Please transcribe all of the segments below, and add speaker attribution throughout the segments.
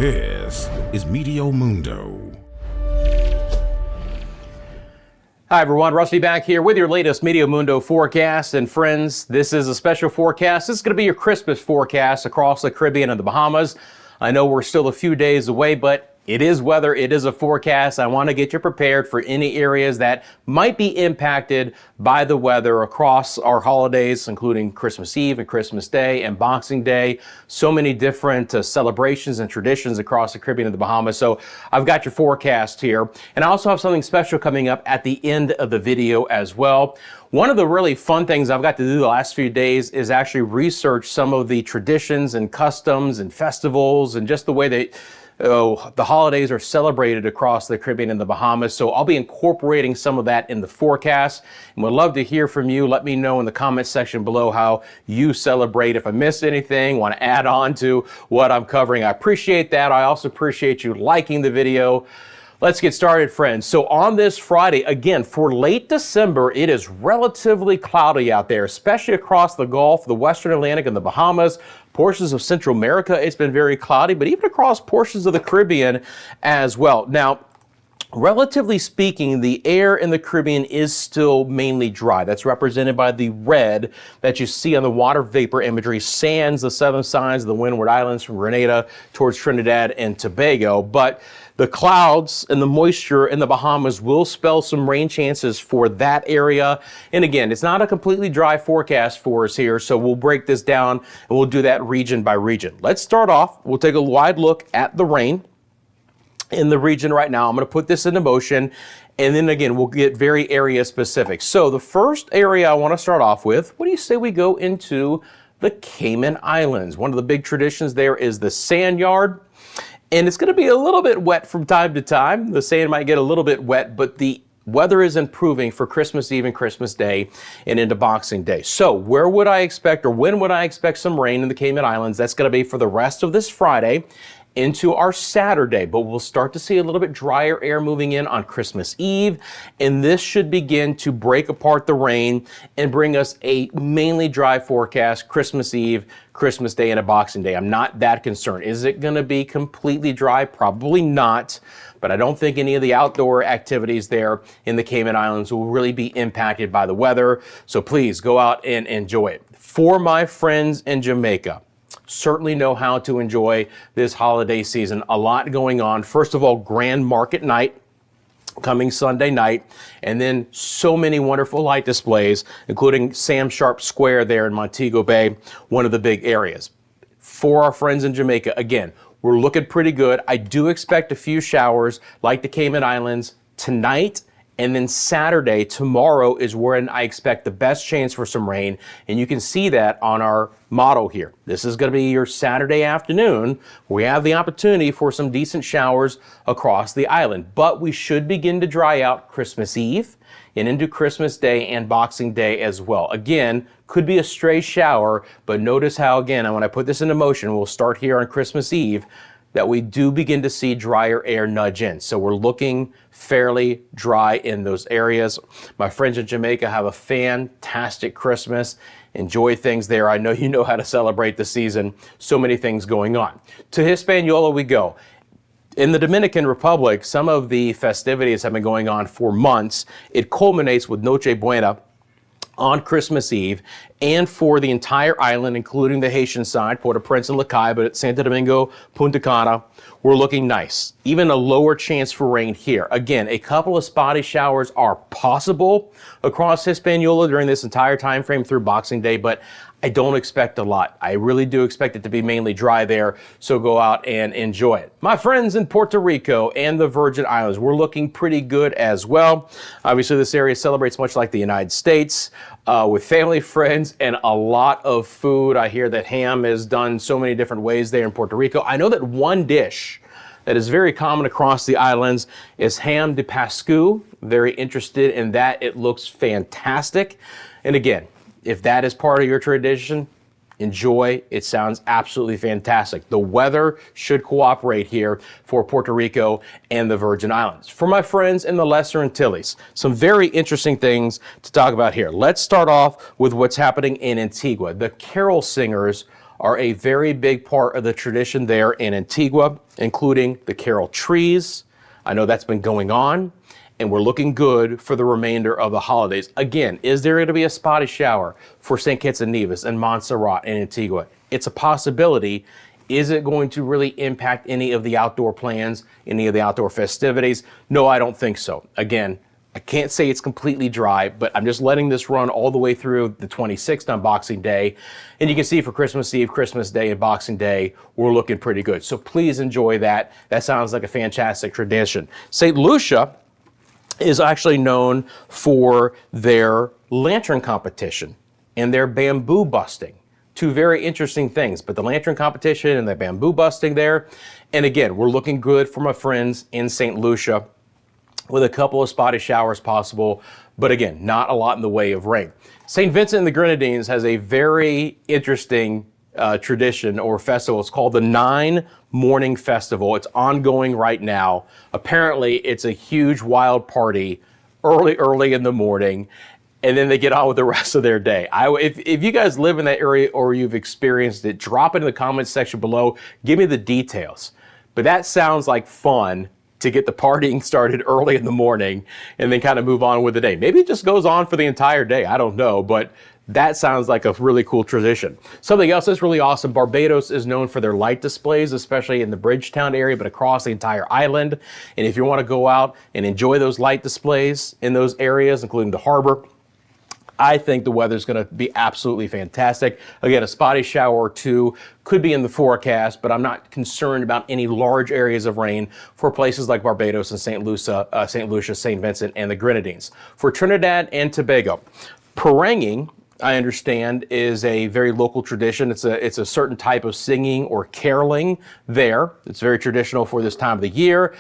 Speaker 1: This is Meteo Mundo.
Speaker 2: Hi everyone, Rusty back here with your latest Meteo Mundo forecast. And friends, this is a special forecast. This is going to be your Christmas forecast across the Caribbean and the Bahamas. I know we're still a few days away, but it is weather, it is a forecast. I want to get you prepared for any areas that might be impacted by the weather across our holidays, including Christmas Eve and Christmas Day and Boxing Day. So many different celebrations and traditions across the Caribbean and the Bahamas. So I've got your forecast here. And I also have something special coming up at the end of the video as well. One of the really fun things I've got to do the last few days is actually research some of the traditions and customs and festivals and just the way that the holidays are celebrated across the Caribbean and the Bahamas. So I'll be incorporating some of that in the forecast and would love to hear from you. Let me know in the comment section below how you celebrate. If I missed anything, want to add on to what I'm covering, I appreciate that. I also appreciate you liking the video. Let's get started, friends. So on this Friday, again, for late December, it is relatively cloudy out there, especially across the Gulf, the Western Atlantic, and the Bahamas. Portions of Central America, it's been very cloudy, but even across portions of the Caribbean as well. Now, relatively speaking, the air in the Caribbean is still mainly dry. That's represented by the red that you see on the water vapor imagery, sans the southern signs of the Windward Islands from Grenada towards Trinidad and Tobago. But the clouds and the moisture in the Bahamas will spell some rain chances for that area. And again, it's not a completely dry forecast for us here, so we'll break this down and we'll do that region by region. Let's start off. We'll take a wide look at the rain in the region right now. I'm going to put this into motion, and then again, we'll get very area specific. So the first area I want to start off with, what do you say we go into the Cayman Islands? One of the big traditions there is the sand yard. And it's going to be a little bit wet from time to time. The sand might get a little bit wet, but the weather is improving for Christmas Eve and Christmas Day and into Boxing Day. So where would I expect, or when would I expect some rain in the Cayman Islands? That's going to be for the rest of this Friday into our Saturday, but we'll start to see a little bit drier air moving in on Christmas Eve, and this should begin to break apart the rain and bring us a mainly dry forecast Christmas Eve, Christmas Day, and a Boxing Day. I'm not that concerned. Is it going to be completely dry? Probably not, but I don't think any of the outdoor activities there in the Cayman Islands will really be impacted by the weather, so please go out and enjoy it. For my friends in Jamaica, certainly know how to enjoy this holiday season. A lot going on. First of all, Grand Market Night coming Sunday night, and then so many wonderful light displays, including Sam Sharp Square there in Montego Bay, one of the big areas. For our friends in Jamaica, again, we're looking pretty good. I do expect a few showers like the Cayman Islands tonight. And then Saturday, tomorrow, is when I expect the best chance for some rain. And you can see that on our model here. This is going to be your Saturday afternoon. We have the opportunity for some decent showers across the island. But we should begin to dry out Christmas Eve and into Christmas Day and Boxing Day as well. Again, could be a stray shower, but notice how, again, when I put this into motion, we'll start here on Christmas Eve, that we do begin to see drier air nudge in. So we're looking fairly dry in those areas. My friends in Jamaica have a fantastic Christmas. Enjoy things there. I know you know how to celebrate the season. So many things going on. To Hispaniola we go. In the Dominican Republic, some of the festivities have been going on for months. It culminates with Noche Buena on Christmas Eve, and for the entire island, including the Haitian side, Port-au-Prince and Lacaille, but at Santo Domingo, Punta Cana, we're looking nice. Even a lower chance for rain here. Again, a couple of spotty showers are possible across Hispaniola during this entire time frame through Boxing Day, but I don't expect a lot. I really do expect it to be mainly dry there, so go out and enjoy it. My friends in Puerto Rico and the Virgin Islands, we're looking pretty good as well. Obviously, this area celebrates much like the United States, with family, friends, and a lot of food. I hear that ham is done so many different ways there in Puerto Rico. I know that one dish that is very common across the islands is ham de pascu. Very interested in that. It looks fantastic. And again, if that is part of your tradition, enjoy. It sounds absolutely fantastic. The weather should cooperate here for Puerto Rico and the Virgin Islands. For my friends in the Lesser Antilles, some very interesting things to talk about here. Let's start off with what's happening in Antigua. The carol singers are a very big part of the tradition there in Antigua, including the carol trees. I know that's been going on, and we're looking good for the remainder of the holidays. Again, is there going to be a spotty shower for St. Kitts and Nevis and Montserrat and Antigua? It's a possibility. Is it going to really impact any of the outdoor plans, any of the outdoor festivities? No, I don't think so. Again, I can't say it's completely dry, but I'm just letting this run all the way through the 26th on Boxing Day. And you can see for Christmas Eve, Christmas Day, and Boxing Day, we're looking pretty good. So please enjoy that. That sounds like a fantastic tradition. St. Lucia is actually known for their lantern competition and their bamboo busting. Two very interesting things, but the lantern competition and the bamboo busting there. And again, we're looking good for my friends in St. Lucia with a couple of spotty showers possible, but again, not a lot in the way of rain. St. Vincent and the Grenadines has a very interesting tradition or festival. It's called the 9 Morning Festival. It's ongoing right now. Apparently, it's a huge wild party early in the morning, and then they get on with the rest of their day. If you guys live in that area or you've experienced it, drop it in the comments section below. Give me the details. But that sounds like fun to get the partying started early in the morning and then kind of move on with the day. Maybe it just goes on for the entire day. I don't know, but that sounds like a really cool tradition. Something else that's really awesome, Barbados is known for their light displays, especially in the Bridgetown area, but across the entire island. And if you want to go out and enjoy those light displays in those areas, including the harbor, I think the weather's going to be absolutely fantastic. Again, a spotty shower or two could be in the forecast, but I'm not concerned about any large areas of rain for places like Barbados and St. Lucia, St. Vincent, and the Grenadines. For Trinidad and Tobago, paranging, I understand, is a very local tradition. It's a certain type of singing or caroling there. It's very traditional for this time of the year.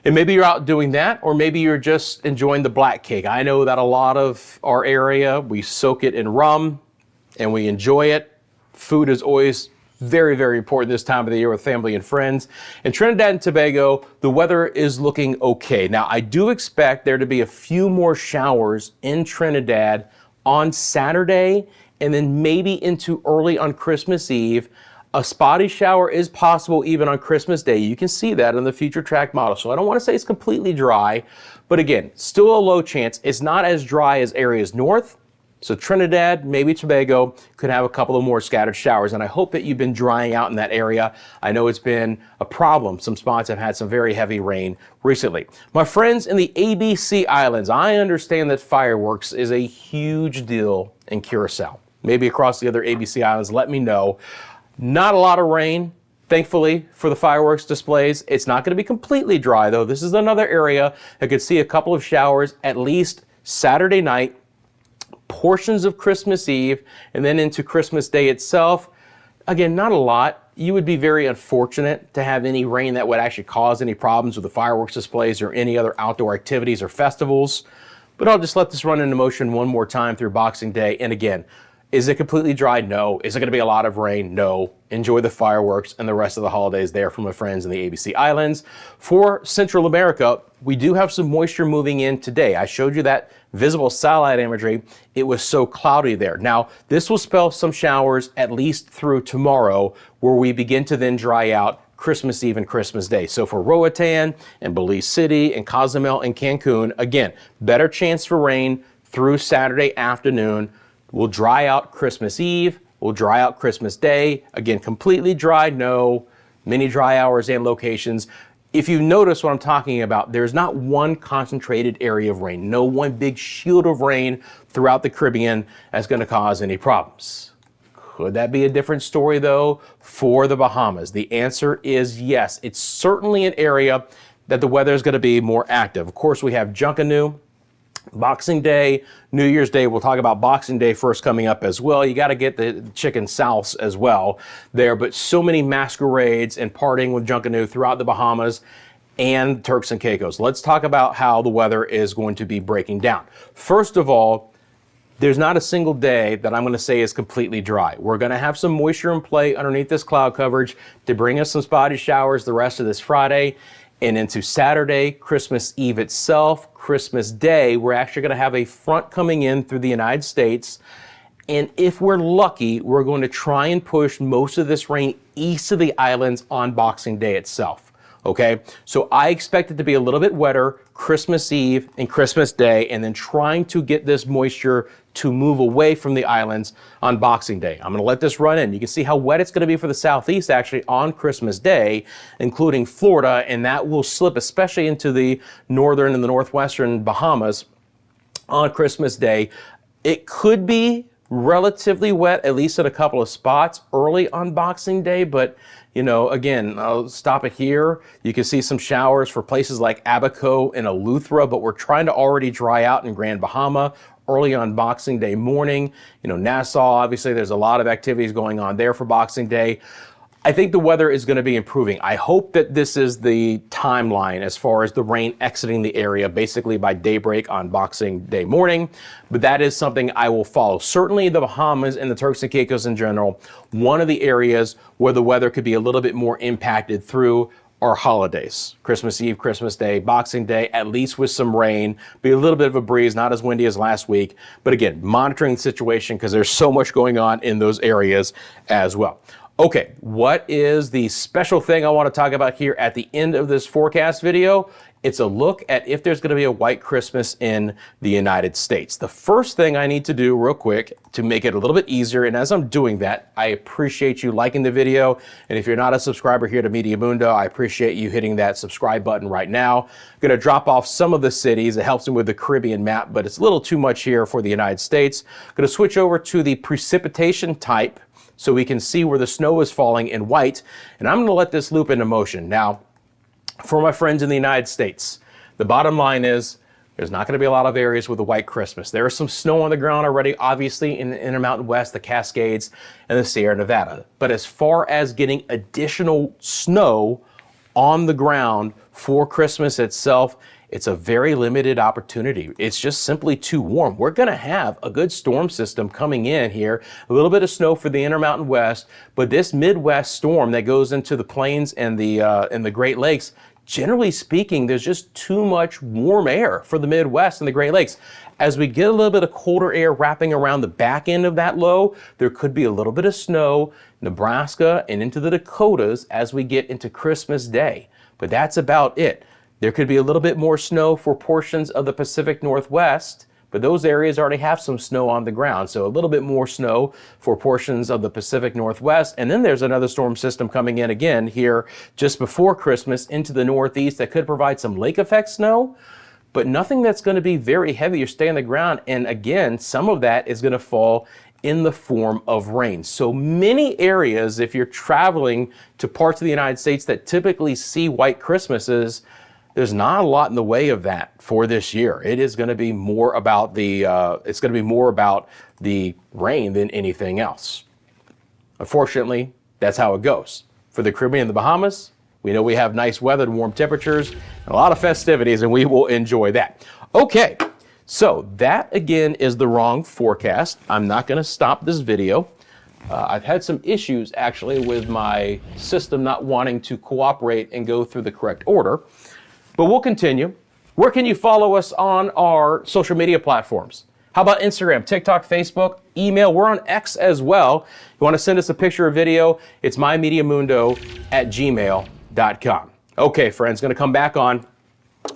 Speaker 2: And maybe you're out doing that, or maybe you're just enjoying the black cake. I know that a lot of our area, we soak it in rum and we enjoy it. Food is always very, very important this time of the year with family and friends. In Trinidad and Tobago, the weather is looking okay. Now, I do expect there to be a few more showers in Trinidad on Saturday and then maybe into early on Christmas Eve. A spotty shower is possible even on Christmas Day. You can see that in the future track model. So I don't want to say it's completely dry, but again, still a low chance. It's not as dry as areas north. So Trinidad, maybe Tobago, could have a couple of more scattered showers. And I hope that you've been drying out in that area. I know it's been a problem. Some spots have had some very heavy rain recently. My friends in the ABC Islands, I understand that fireworks is a huge deal in Curacao. Maybe across the other ABC Islands, let me know. Not a lot of rain, thankfully, for the fireworks displays. It's not going to be completely dry, though. This is another area that could see a couple of showers at least Saturday night, portions of Christmas Eve, and then into Christmas Day itself. Again, not a lot. You would be very unfortunate to have any rain that would actually cause any problems with the fireworks displays or any other outdoor activities or festivals. But I'll just let this run into motion one more time through Boxing Day. And again, is it completely dry? No. Is it going to be a lot of rain? No. Enjoy the fireworks and the rest of the holidays there from my friends in the ABC Islands. For Central America, we do have some moisture moving in today. I showed you that visible satellite imagery. It was so cloudy there. Now, this will spell some showers at least through tomorrow, where we begin to then dry out Christmas Eve and Christmas Day. So for Roatan and Belize City and Cozumel and Cancun, again, better chance for rain through Saturday afternoon. We'll dry out Christmas Eve. We'll dry out Christmas Day. Again, completely dry, no. Many dry hours and locations. If you notice what I'm talking about, there's not one concentrated area of rain, no one big shield of rain throughout the Caribbean that's going to cause any problems. Could that be a different story, though, for the Bahamas? The answer is yes. It's certainly an area that the weather is going to be more active. Of course, we have Junkanoo, Boxing Day, New Year's Day. We'll talk about Boxing Day first coming up as well. You got to get the chicken souths as well there, but so many masquerades and partying with Junkanoo throughout the Bahamas and Turks and Caicos. Let's talk about how the weather is going to be breaking down. First of all, there's not a single day that I'm going to say is completely dry. We're going to have some moisture in play underneath this cloud coverage to bring us some spotty showers the rest of this Friday. And into Saturday, Christmas Eve itself, Christmas Day, we're actually going to have a front coming in through the United States. And if we're lucky, we're going to try and push most of this rain east of the islands on Boxing Day itself. Okay, so I expect it to be a little bit wetter Christmas Eve and Christmas Day, and then trying to get this moisture to move away from the islands on Boxing Day. I'm going to let this run in. You can see how wet it's going to be for the southeast actually on Christmas Day, including Florida, and that will slip especially into the northern and the northwestern Bahamas on Christmas Day. It could be relatively wet, at least at a couple of spots early on Boxing Day, but you know, again, I'll stop it here. You can see some showers for places like Abaco and Eleuthera, but we're trying to already dry out in Grand Bahama early on Boxing Day morning. You know, Nassau, obviously there's a lot of activities going on there for Boxing Day. I think the weather is going to be improving. I hope that this is the timeline as far as the rain exiting the area basically by daybreak on Boxing Day morning, but that is something I will follow. Certainly the Bahamas and the Turks and Caicos in general, one of the areas where the weather could be a little bit more impacted through our holidays. Christmas Eve, Christmas Day, Boxing Day, at least with some rain, be a little bit of a breeze, not as windy as last week, but again, monitoring the situation because there's so much going on in those areas as well. Okay, what is the special thing I want to talk about here at the end of this forecast video? It's a look at if there's going to be a white Christmas in the United States. The first thing I need to do real quick to make it a little bit easier, and as I'm doing that, I appreciate you liking the video. And if you're not a subscriber here to Meteo Mundo, I appreciate you hitting that subscribe button right now. I'm going to drop off some of the cities. It helps me with the Caribbean map, but it's a little too much here for the United States. I'm going to switch over to the precipitation type so we can see where the snow is falling in white. And I'm going to let this loop into motion. Now, for my friends in the United States, the bottom line is there's not going to be a lot of areas with a white Christmas. There is some snow on the ground already, obviously in the Intermountain West, the Cascades, and the Sierra Nevada. But as far as getting additional snow on the ground for Christmas itself, it's a very limited opportunity. It's just simply too warm. We're going to have a good storm system coming in here, a little bit of snow for the Intermountain West, but this Midwest storm that goes into the plains and the Great Lakes, generally speaking, there's just too much warm air for the Midwest and the Great Lakes. As we get a little bit of colder air wrapping around the back end of that low, there could be a little bit of snow, Nebraska and into the Dakotas as we get into Christmas Day. But that's about it. There could be a little bit more snow for portions of the Pacific Northwest, but those areas already have some snow on the ground. So a little bit more snow for portions of the Pacific Northwest. And then there's another storm system coming in again here just before Christmas into the Northeast that could provide some lake effect snow, but nothing that's going to be very heavy or stay on the ground. And again, some of that is going to fall in the form of rain. So many areas, if you're traveling to parts of the United States that typically see white Christmases, there's not a lot in the way of that for this year. It is going to be more about the rain than anything else. Unfortunately, that's how it goes. For the Caribbean and the Bahamas, we know we have nice weather and warm temperatures and a lot of festivities, and we will enjoy that. Okay, so that again is the wrong forecast. I'm not going to stop this video. I've had some issues actually with my system not wanting to cooperate and go through the correct order. But we'll continue. Where can you follow us on our social media platforms? How about Instagram, TikTok, Facebook, email? We're on X as well. You want to send us a picture or video? It's mymeteomundo@gmail.com. Okay, friends, going to come back on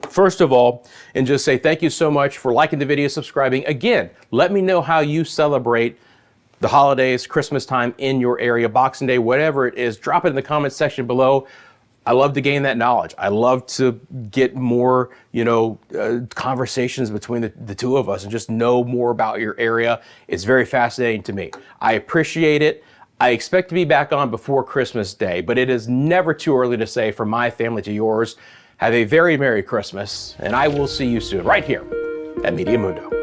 Speaker 2: first of all and just say thank you so much for liking the video, subscribing. Again, let me know how you celebrate the holidays, Christmas time in your area, Boxing Day, whatever it is. Drop it in the comment section below. I love to gain that knowledge. I love to get more, conversations between the two of us and just know more about your area. It's very fascinating to me. I appreciate it. I expect to be back on before Christmas Day, but it is never too early to say from my family to yours, have a very Merry Christmas, and I will see you soon right here at Meteo Mundo.